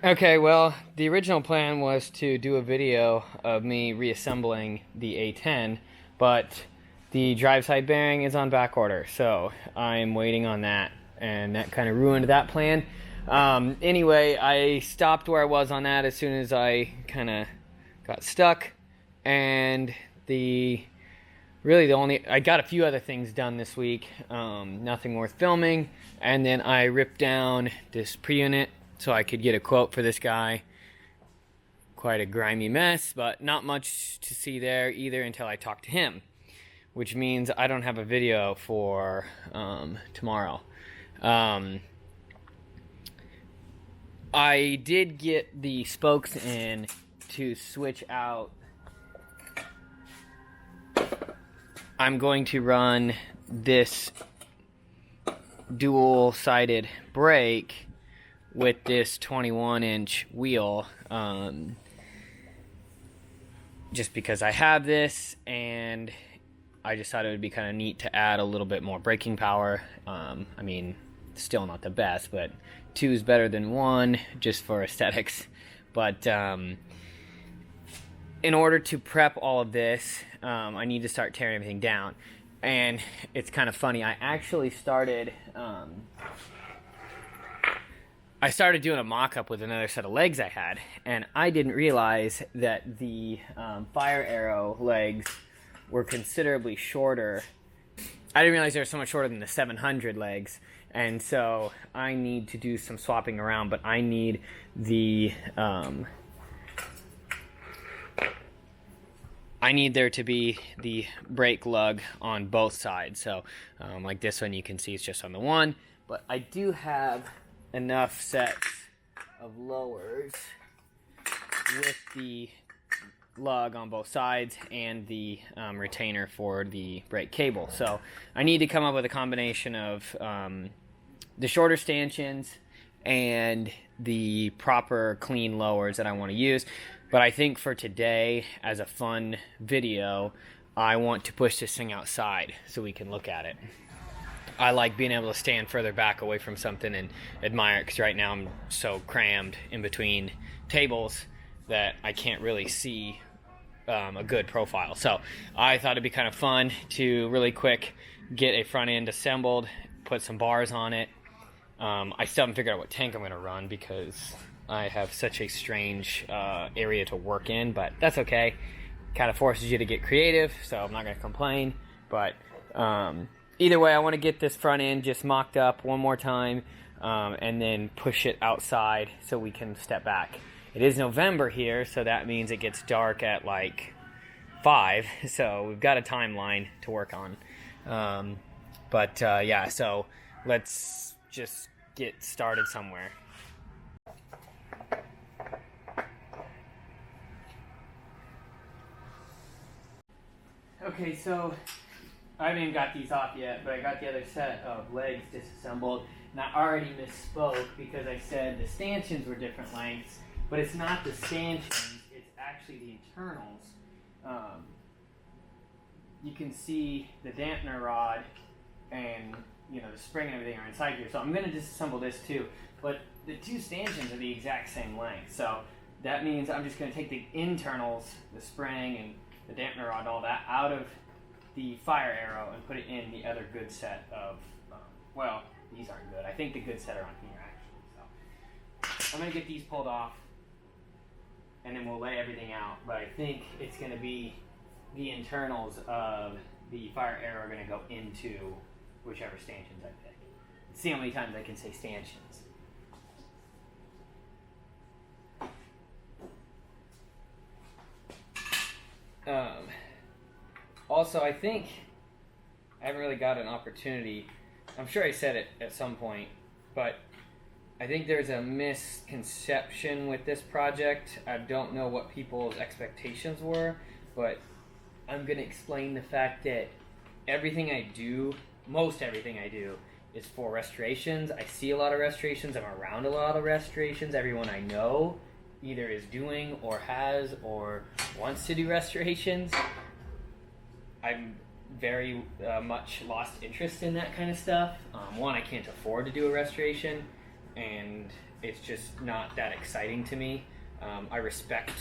Okay, well, the original plan was to do a video of me reassembling the A10, but the drive side bearing is on back order, so I'm waiting on that, and that kind of ruined that plan. Anyway, I stopped where I was on that as soon as I kind of got stuck, and I got a few other things done this week, nothing worth filming, and then I ripped down this pre-unit so I could get a quote for this guy. Quite a grimy mess, but not much to see there either until I talk to him, which means I don't have a video for tomorrow. I did get the spokes in to switch out. I'm going to run this dual-sided brake with this 21-inch wheel, just because I have this, and I just thought it would be kind of neat to add a little bit more braking power. I mean, still not the best, but 2 is better than 1, just for aesthetics. But in order to prep all of this, I need to start tearing everything down. And it's kind of funny, I actually started doing a mock-up with another set of legs I had, and I didn't realize that the fire arrow legs were considerably shorter. I didn't realize they were so much shorter than the 700 legs, and so I need to do some swapping around, but I need I need there to be the brake lug on both sides. So like this one, you can see it's just on the one, but I do have enough sets of lowers with the lug on both sides and the retainer for the brake cable. So I need to come up with a combination of the shorter stanchions and the proper clean lowers that I want to use. But I think for today, as a fun video, I want to push this thing outside so we can look at it. I like being able to stand further back away from something and admire it, because right now I'm so crammed in between tables that I can't really see a good profile. So I thought it'd be kind of fun to really quick get a front end assembled, put some bars on it. I still haven't figured out what tank I'm going to run because I have such a strange area to work in, but that's okay. Kind of forces you to get creative, so I'm not going to complain. But either way, I want to get this front end just mocked up one more time, and then push it outside so we can step back. It is November here, so that means it gets dark at like 5, so we've got a timeline to work on. Yeah, so let's just get started somewhere. Okay, so I haven't even got these off yet, but I got the other set of legs disassembled, and I already misspoke because I said the stanchions were different lengths, but it's not the stanchions, it's actually the internals. You can see the dampener rod and the spring and everything are inside here, so I'm going to disassemble this too, but the 2 stanchions are the exact same length, so that means I'm just going to take the internals, the spring and the dampener rod and all that, out of the fire arrow and put it in the other good set of, well, these aren't good. I think the good set are on here actually. So I'm going to get these pulled off and then we'll lay everything out. But I think it's going to be the internals of the fire arrow are going to go into whichever stanchions I pick. Let's see how many times I can say stanchions. Also, I think I haven't really got an opportunity. I'm sure I said it at some point, but I think there's a misconception with this project. I don't know what people's expectations were, but I'm going to explain the fact that everything I do, most everything I do, is for restorations. I see a lot of restorations. I'm around a lot of restorations. Everyone I know either is doing or has or wants to do restorations. I'm very much lost interest in that kind of stuff. One, I can't afford to do a restoration. and it's just not that exciting to me. I respect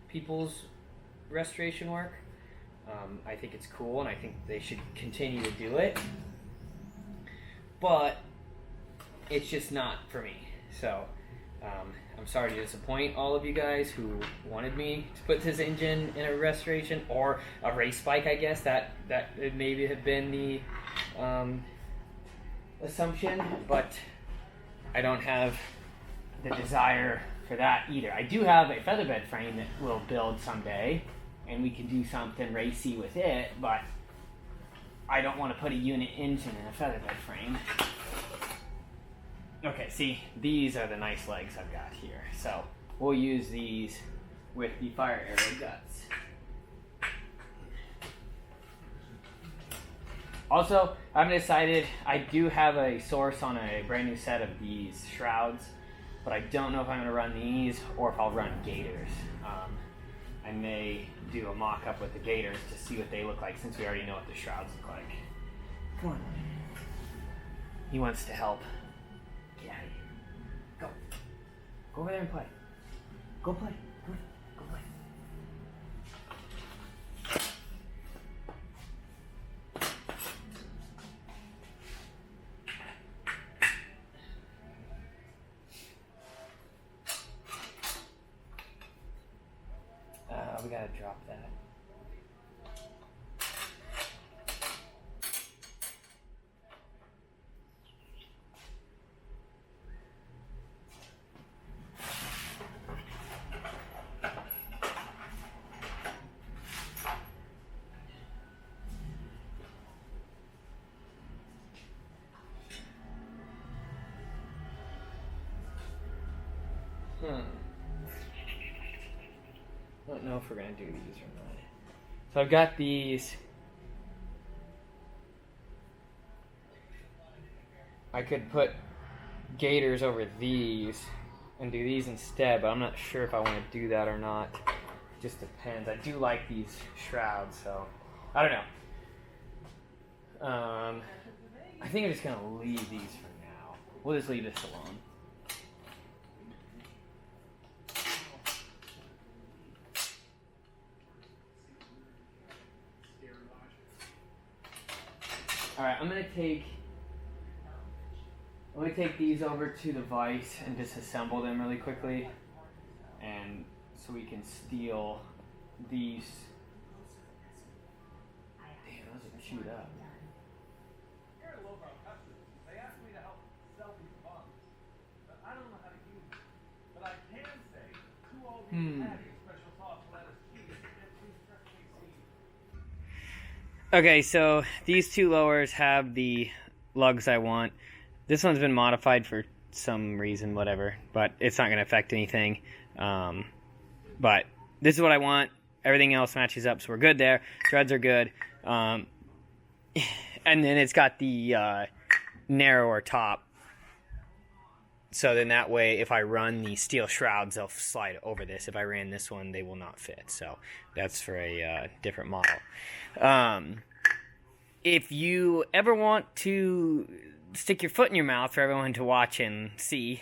people's restoration work. I think it's cool, and I think they should continue to do it. But it's just not for me. So I'm sorry to disappoint all of you guys who wanted me to put this engine in a restoration or a race bike. I guess that maybe have been the assumption, but I don't have the desire for that either. I do have a featherbed frame that we'll build someday, and we can do something racy with it, but I don't want to put a unit engine in a featherbed frame. Okay, see, these are the nice legs I've got here. So we'll use these with the Fire Arrow guts. Also, I haven't decided. I do have a source on a brand new set of these shrouds, but I don't know if I'm going to run these or if I'll run gators. I may do a mock-up with the gators to see what they look like, since we already know what the shrouds look like. Come on. He wants to help. Get out of here. Go. Go over there and play. Go play. Go play. We gotta drop that. I don't know if we're going to do these or not. So I've got these. I could put gators over these and do these instead, but I'm not sure if I want to do that or not. It just depends. I do like these shrouds, so I don't know. I think I'm just going to leave these for now. We'll just leave this alone. Alright, I'm gonna take these over to the vise and disassemble them really quickly, and so we can steal these. Damn, those are chewed up. They asked me to help sell these bugs, but I don't know how to use them. But I can say 2 all these patties, special sauce, lettuce, cheese, and 2 freshly seasoned. Okay, so these 2 lowers have the lugs I want. This one's been modified for some reason, whatever, but it's not going to affect anything. But this is what I want. Everything else matches up, so we're good there. Treads are good. And then it's got the narrower top. So then that way, if I run the steel shrouds, they'll slide over this. If I ran this one, they will not fit. So that's for a different model. If you ever want to stick your foot in your mouth for everyone to watch and see,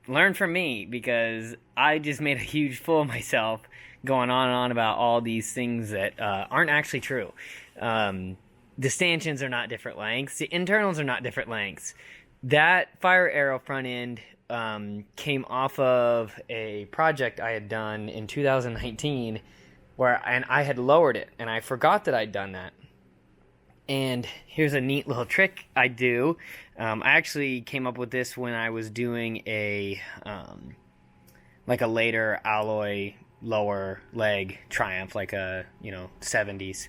learn from me, because I just made a huge fool of myself going on and on about all these things that aren't actually true. The stanchions are not different lengths. The internals are not different lengths. That Fire Arrow front end came off of a project I had done in 2019 and I had lowered it, and I forgot that I'd done that. And here's a neat little trick I do. I actually came up with this when I was doing a later alloy lower leg Triumph, like a 70s.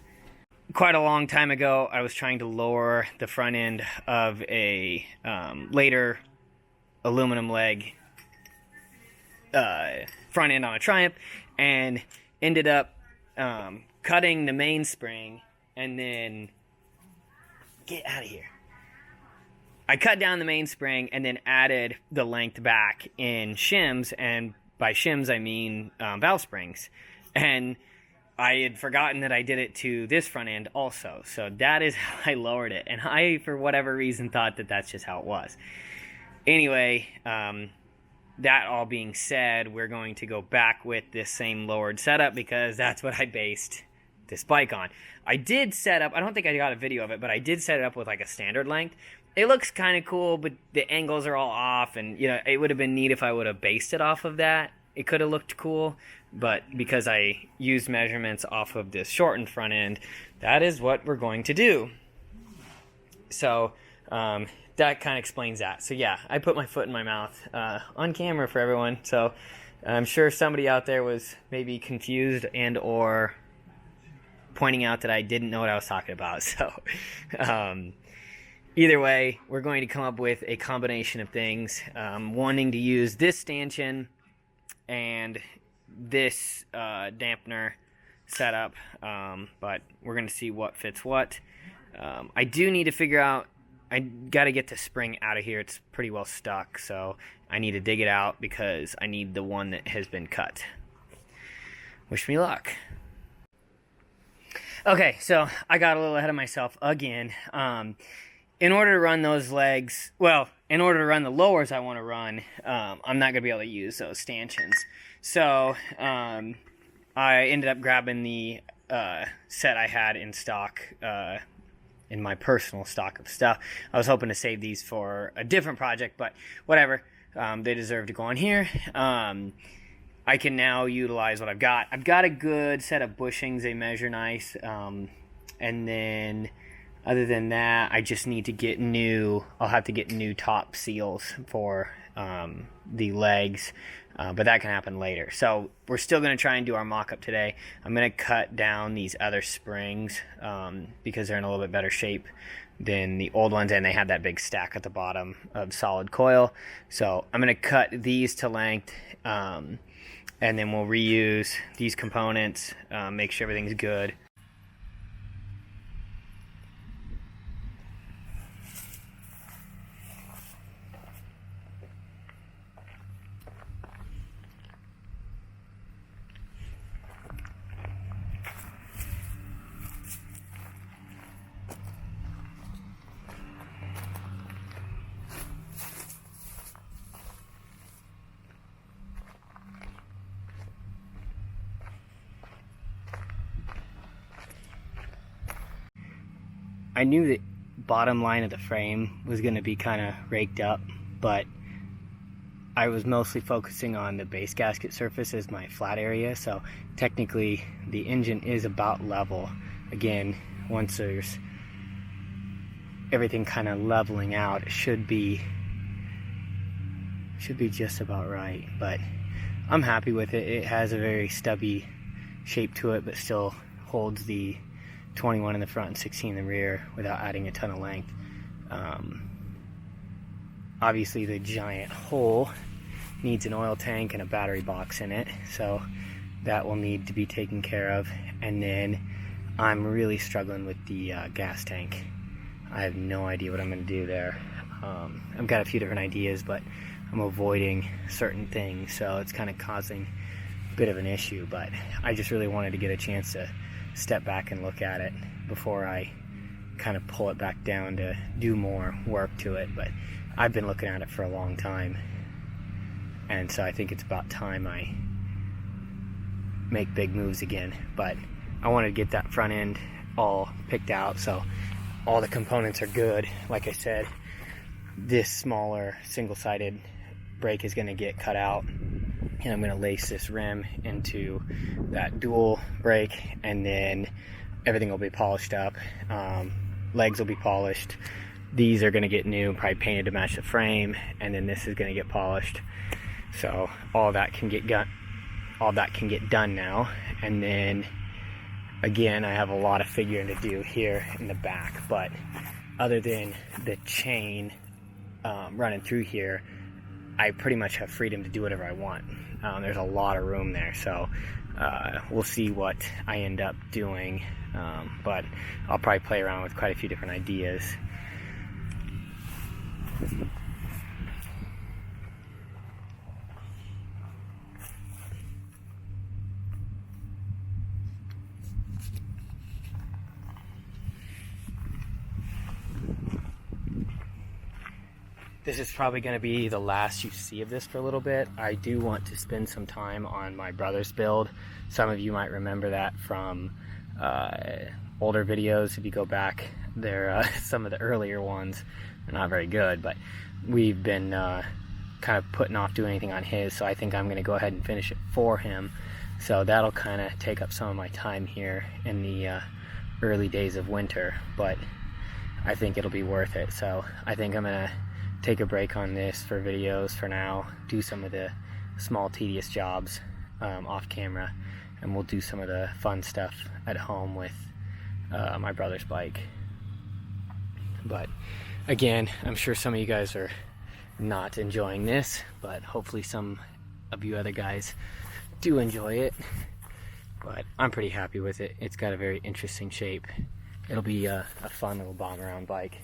Quite a long time ago, I was trying to lower the front end of a later aluminum leg front end on a Triumph, and ended up cutting the mainspring, and then get out of here. I cut down the mainspring and then added the length back in shims, and by shims I mean valve springs. And I had forgotten that I did it to this front end also. So that is how I lowered it. And I, for whatever reason, thought that that's just how it was. Anyway, that all being said, we're going to go back with this same lowered setup because that's what I based this bike on. I did set up, I don't think I got a video of it, but I did set it up with like a standard length. It looks kind of cool, but the angles are all off, and you know, it would have been neat if I would have based it off of that. It could have looked cool, but because I used measurements off of this shortened front end, that is what we're going to do. So that kind of explains that. So yeah, I put my foot in my mouth on camera for everyone. So I'm sure somebody out there was maybe confused and or pointing out that I didn't know what I was talking about. So either way, we're going to come up with a combination of things. Wanting to use this stanchion and this dampener setup, but we're going to see what fits what. I do need to figure out, I got to get the spring out of here. It's pretty well stuck, so I need to dig it out because I need the one that has been cut. Wish me luck. Okay, so I got a little ahead of myself again. In order to run those legs, well, in order to run the lowers I want to run, I'm not going to be able to use those stanchions. So I ended up grabbing the set I had in stock, in my personal stock of stuff. I was hoping to save these for a different project, but whatever. They deserve to go on here. I can now utilize what I've got. I've got a good set of bushings. They measure nice. And then other than that, I just need to get I'll have to get new top seals for the legs. But that can happen later. So we're still going to try and do our mock-up today. I'm going to cut down these other springs because they're in a little bit better shape than the old ones, and they have that big stack at the bottom of solid coil. So I'm going to cut these to length, and then we'll reuse these components, make sure everything's good. I knew the bottom line of the frame was going to be kind of raked up, but I was mostly focusing on the base gasket surface as my flat area, so technically the engine is about level. Again, once there's everything kind of leveling out, it should be just about right, but I'm happy with it. It has a very stubby shape to it, but still holds the 21 in the front and 16 in the rear without adding a ton of length. Obviously the giant hole needs an oil tank and a battery box in it, so that will need to be taken care of. And then I'm really struggling with the gas tank. I have no idea what I'm going to do there. I've got a few different ideas, but I'm avoiding certain things, so it's kind of causing a bit of an issue. But I just really wanted to get a chance to step back and look at it before I kind of pull it back down to do more work to it. But I've been looking at it for a long time, and so I think it's about time I make big moves again. But I wanted to get that front end all picked out so all the components are good. Like I said, this smaller single-sided brake is going to get cut out, and I'm going to lace this rim into that dual brake, and then everything will be polished up. Legs will be polished. These are going to get new, probably painted to match the frame, and then this is going to get polished. So all that can get done now. And then again, I have a lot of figuring to do here in the back, but other than the chain running through here, I pretty much have freedom to do whatever I want. There's a lot of room there, so we'll see what I end up doing, but I'll probably play around with quite a few different ideas. this is probably going to be the last you see of this for a little bit. I do want to spend some time on my brother's build. Some of you might remember that from older videos. If you go back there, some of the earlier ones are not very good, but we've been kind of putting off doing anything on his, so I think I'm going to go ahead and finish it for him. So that'll kind of take up some of my time here in the early days of winter, but I think it'll be worth it. So I think I'm going to take a break on this for videos for now, do some of the small tedious jobs off camera, and we'll do some of the fun stuff at home with my brother's bike. But again, I'm sure some of you guys are not enjoying this, but hopefully some of you other guys do enjoy it. But I'm pretty happy with it. It's got a very interesting shape. It'll be a fun little bomb around bike.